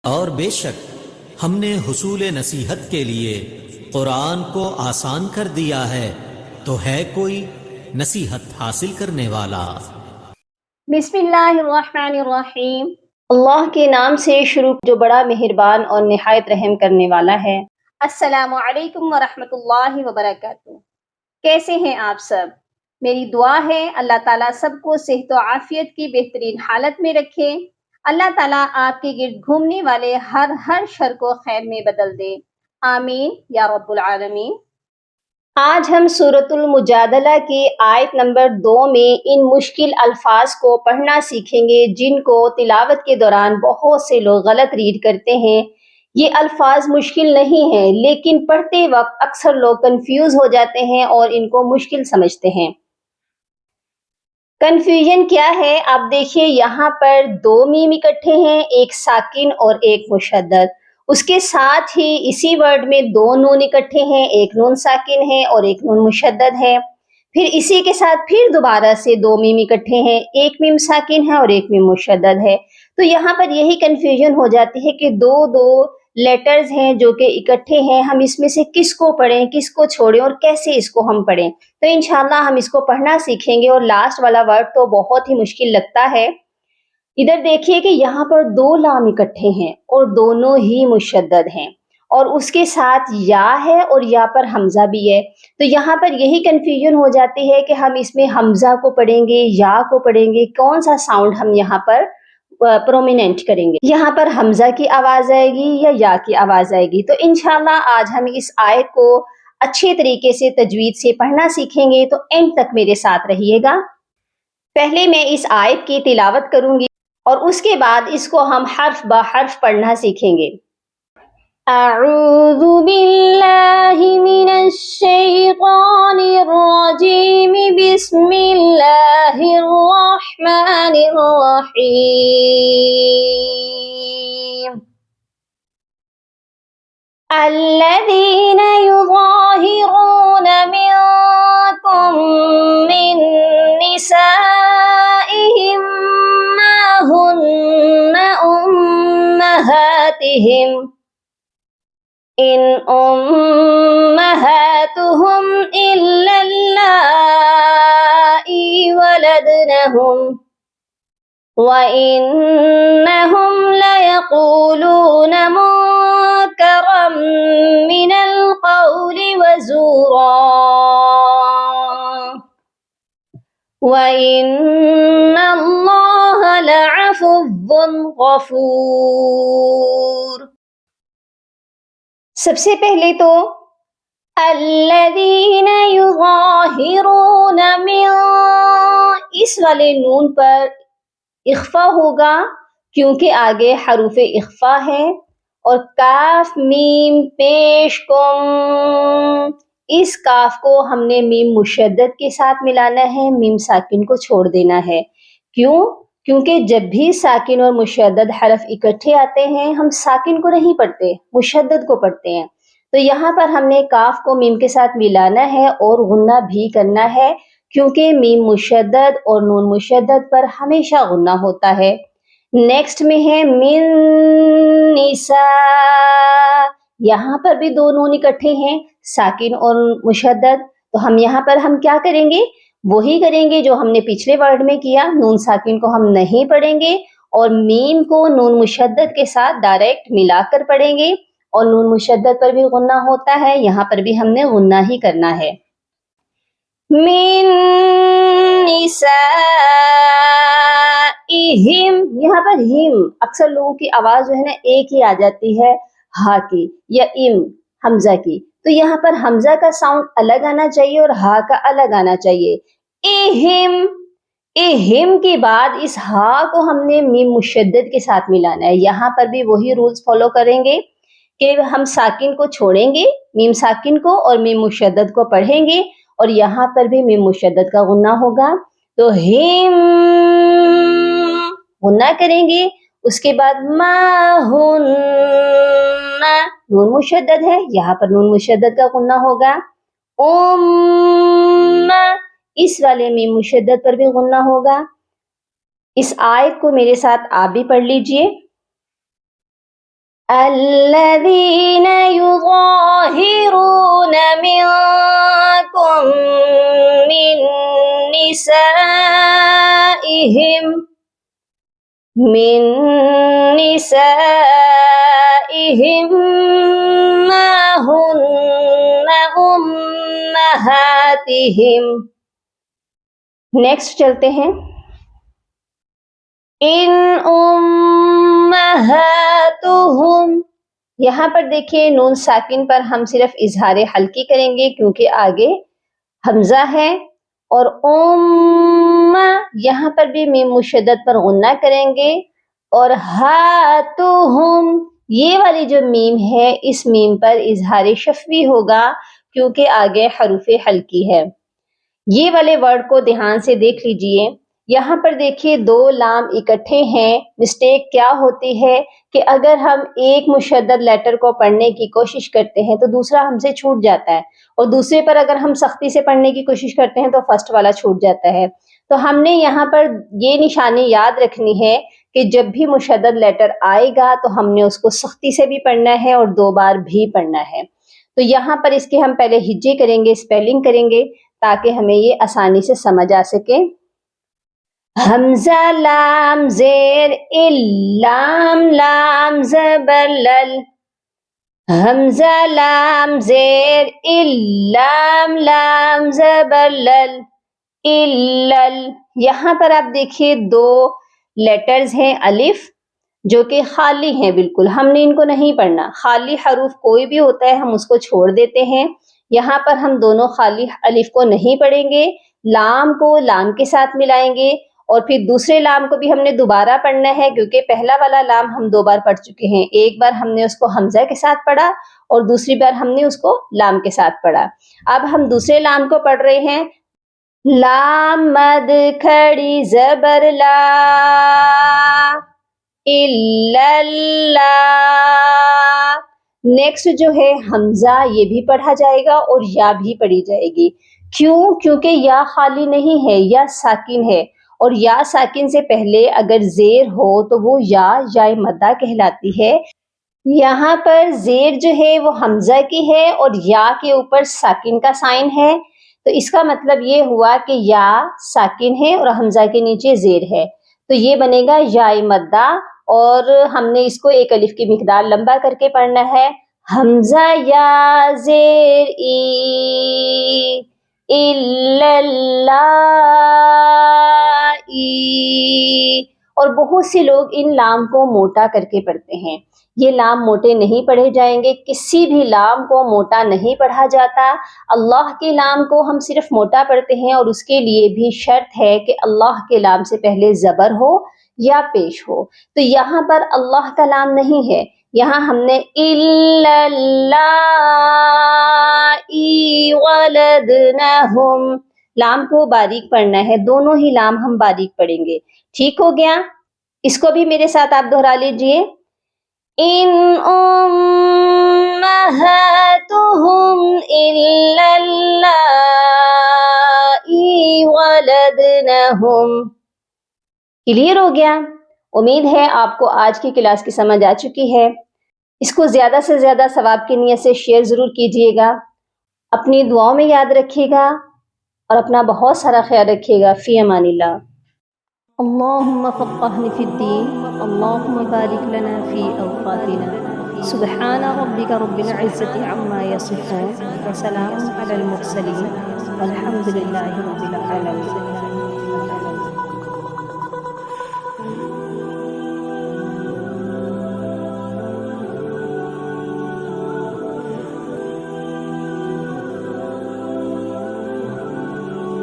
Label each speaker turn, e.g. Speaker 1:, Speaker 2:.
Speaker 1: اور بے شک ہم نے حصول نصیحت کے لیے قرآن کو آسان کر دیا ہے، تو ہے کوئی نصیحت حاصل کرنے والا؟
Speaker 2: بسم اللہ الرحمن الرحیم، اللہ کے نام سے شروع جو بڑا مہربان اور نہایت رحم کرنے والا ہے۔ السلام علیکم ورحمۃ اللہ وبرکاتہ۔ کیسے ہیں آپ سب؟ میری دعا ہے اللہ تعالیٰ سب کو صحت و عافیت کی بہترین حالت میں رکھے۔ اللہ تعالیٰ آپ کے گرد گھومنے والے ہر شر کو خیر میں بدل دے، آمین یا رب العالمین۔ آج ہم سورۃ المجادلہ کی آیت نمبر 2 میں ان مشکل الفاظ کو پڑھنا سیکھیں گے جن کو تلاوت کے دوران بہت سے لوگ غلط ریڈ کرتے ہیں۔ یہ الفاظ مشکل نہیں ہیں، لیکن پڑھتے وقت اکثر لوگ کنفیوز ہو جاتے ہیں اور ان کو مشکل سمجھتے ہیں۔ کنفیوژن کیا ہے؟ آپ دیکھیے یہاں پر 2 میم اکٹھے ہیں، ایک ساکن اور ایک مشدد۔ اس کے ساتھ ہی اسی ورڈ میں 2 نون اکٹھے ہیں، ایک نون ساکن ہے اور ایک نون مشدد ہے۔ پھر اسی کے ساتھ پھر دوبارہ سے 2 میم اکٹھے ہیں، ایک میم ساکن ہے اور ایک میم مشدد ہے۔ تو یہاں پر یہی کنفیوژن ہو جاتی ہے کہ دو لیٹرز ہیں جو کہ اکٹھے ہیں، ہم اس میں سے کس کو پڑھیں، کس کو چھوڑیں اور کیسے اس کو ہم پڑھیں۔ تو انشاءاللہ ہم اس کو پڑھنا سیکھیں گے، اور لاسٹ والا ورڈ تو بہت ہی مشکل لگتا ہے۔ ادھر دیکھیے کہ یہاں پر 2 لام اکٹھے ہیں اور دونوں ہی مشدد ہیں، اور اس کے ساتھ یا ہے اور یا پر حمزہ بھی ہے۔ تو یہاں پر یہی کنفیوژن ہو جاتی ہے کہ ہم اس میں حمزہ کو پڑھیں گے، یا کو پڑھیں گے، کون سا ساؤنڈ ہم یہاں پر پرومیننٹ کریں گے، یہاں پر حمزہ کی آواز آئے گی یا کی آواز آئے گی۔ تو انشاءاللہ آج ہم اس آیت کو اچھے طریقے سے تجوید سے پڑھنا سیکھیں گے، تو اینڈ تک میرے ساتھ رہیے گا۔ پہلے میں اس آیت کی تلاوت کروں گی اور اس کے بعد اس کو ہم حرف بہ حرف پڑھنا سیکھیں گے۔ اعوذ باللہ من الشیطان الرجیم، بسم اللہ الرحمن الرحیم۔ الذین یظاہرون منکم من نسائہم ما ہن امہاتہم ان امہاتہم الا اللائی ولدنہم وَإِنَّهُمْ لَيَقُولُونَ مُنكَرًا مِنَ الْقَوْلِ وَزُورًا وَإِنَّ اللَّهَ لَعَفُوٌّ غَفُورٌ۔ سب سے پہلے تو الذین یظاہرون من، اس والے نون پر اخفا ہوگا کیونکہ آگے حروف اخفا ہے، اور کاف میم پیش کم، اس کاف کو ہم نے میم مشدد کے ساتھ ملانا ہے، میم ساکن کو چھوڑ دینا ہے۔ کیوں؟ کیونکہ جب بھی ساکن اور مشدد حرف اکٹھے آتے ہیں ہم ساکن کو نہیں پڑھتے، مشدد کو پڑھتے ہیں۔ تو یہاں پر ہم نے کاف کو میم کے ساتھ ملانا ہے اور غنہ بھی کرنا ہے، کیونکہ میم مشدد اور نون مشدد پر ہمیشہ غنہ ہوتا ہے۔ نیکسٹ میں ہے من نساء، یہاں پر بھی 2 نون اکٹھے ہیں، ساکن اور مشدد۔ تو ہم یہاں پر ہم کیا کریں گے؟ وہی کریں گے جو ہم نے پچھلے ورڈ میں کیا، نون ساکن کو ہم نہیں پڑھیں گے اور میم کو نون مشدد کے ساتھ ڈائریکٹ ملا کر پڑھیں گے، اور نون مشدد پر بھی غنہ ہوتا ہے، یہاں پر بھی ہم نے غنہ ہی کرنا ہے۔ من نسائہم، یہاں پر ہم، اکثر لوگوں کی آواز جو ہے نا ایک ہی آ جاتی ہے ہا کی یا ام حمزہ کی، تو یہاں پر حمزہ کا ساؤنڈ الگ آنا چاہیے اور ہا کا الگ آنا چاہیے۔ اہم، اہم کے بعد اس ہا کو ہم نے میم مشدد کے ساتھ ملانا ہے۔ یہاں پر بھی وہی رولز فالو کریں گے کہ ہم ساکن کو چھوڑیں گے، میم ساکن کو، اور میم مشدد کو پڑھیں گے، اور یہاں پر بھی میم مشدد کا غنہ ہوگا۔ تو ہم غنہ کریں گے، اس کے بعد ما ہن، نون مشدد ہے، یہاں پر نون مشدد کا غنہ ہوگا۔ اس والے میم مشدد پر بھی غنہ ہوگا۔ اس آیت کو میرے ساتھ آپ بھی پڑھ لیجئے۔ الذين يظاهرون منكم من نسائهم ما هن أمهاتهم. نیکسٹ چلتے ہیں. ان امہاتہم، یہاں پر دیکھیے نون ساکن پر ہم صرف اظہار حلقی کریں گے کیونکہ آگے حمزہ ہے، اور یہاں پر بھی میم مشدد پر غنہ کریں گے، اور ہاتہم یہ والی جو میم ہے اس میم پر اظہار شفوی ہوگا کیونکہ آگے حروف حلقی ہے. یہ والے ورڈ کو دھیان سے دیکھ لیجئے. یہاں پر دیکھیے دو لام اکٹھے ہیں. مسٹیک کیا ہوتی ہے کہ اگر ہم ایک مشدد لیٹر کو پڑھنے کی کوشش کرتے ہیں تو دوسرا ہم سے چھوٹ جاتا ہے، اور دوسرے پر اگر ہم سختی سے پڑھنے کی کوشش کرتے ہیں تو فرسٹ والا چھوٹ جاتا ہے. تو ہم نے یہاں پر یہ نشانی یاد رکھنی ہے کہ جب بھی مشدد لیٹر آئے گا تو ہم نے اس کو سختی سے بھی پڑھنا ہے اور 2 بار بھی پڑھنا ہے. تو یہاں پر اس کے ہم پہلے ہجے کریں گے، اسپیلنگ کریں گے تاکہ ہمیں یہ آسانی سے سمجھ آ سکے. حمزہ لام زیر ال، لام لام زبر لل، حمزہ لام زیر ال، لام لام زبر لل، الل. یہاں پر آپ دیکھیے 2 لیٹرز ہیں الف جو کہ خالی ہیں، بالکل ہم نے ان کو نہیں پڑھنا. خالی حروف کوئی بھی ہوتا ہے ہم اس کو چھوڑ دیتے ہیں. یہاں پر ہم دونوں خالی الف کو نہیں پڑھیں گے، لام کو لام کے ساتھ ملائیں گے، اور پھر دوسرے لام کو بھی ہم نے دوبارہ پڑھنا ہے کیونکہ پہلا والا لام ہم 2 بار پڑھ چکے ہیں. ایک بار ہم نے اس کو حمزہ کے ساتھ پڑھا اور دوسری بار ہم نے اس کو لام کے ساتھ پڑھا. اب ہم دوسرے لام کو پڑھ رہے ہیں. لام مد کھڑی زبر لا، الا. نیکسٹ جو ہے حمزہ، یہ بھی پڑھا جائے گا اور یا بھی پڑھی جائے گی. کیوں؟ کیونکہ یا خالی نہیں ہے، یا ساکن ہے، اور یا ساکن سے پہلے اگر زیر ہو تو وہ یا مدہ کہلاتی ہے. یہاں پر زیر جو ہے وہ حمزہ کی ہے اور یا کے اوپر ساکن کا سائن ہے، تو اس کا مطلب یہ ہوا کہ یا ساکن ہے اور حمزہ کے نیچے زیر ہے، تو یہ بنے گا یا مدہ. اور ہم نے اس کو ایک الف کی مقدار لمبا کر کے پڑھنا ہے. حمزہ یا زیر ای، ای. اور بہت سے لوگ ان لام کو موٹا کر کے پڑھتے ہیں. یہ لام موٹے نہیں پڑھے جائیں گے، کسی بھی لام کو موٹا نہیں پڑھا جاتا. اللہ کے لام کو ہم صرف موٹا پڑھتے ہیں، اور اس کے لیے بھی شرط ہے کہ اللہ کے لام سے پہلے زبر ہو یا پیش ہو. تو یہاں پر اللہ کا لام نہیں ہے، یہاں ہم نے ولدنہم لام کو باریک پڑھنا ہے. دونوں ہی لام ہم باریک پڑھیں گے. ٹھیک ہو گیا؟ اس کو بھی میرے ساتھ آپ دہرا لیجئے. ان امہاتہم الا اللائی ولدنہم. کلیئر ہو گیا؟ امید ہے آپ کو آج کی کلاس کی سمجھ آ چکی ہے. اس کو زیادہ سے زیادہ ثواب کی نیت سے شیئر ضرور کیجئے گا. اپنی دعاؤں میں یاد رکھیے گا اور اپنا بہت سارا خیال رکھیے گا. فی امان اللہ. اللہم فقہنا فی الدین، اللہم بارک لنا فی اوقاتنا. سبحان ربک رب العزت عما یصفون، وسلام علی المرسلین، والحمد للہ رب العالمین.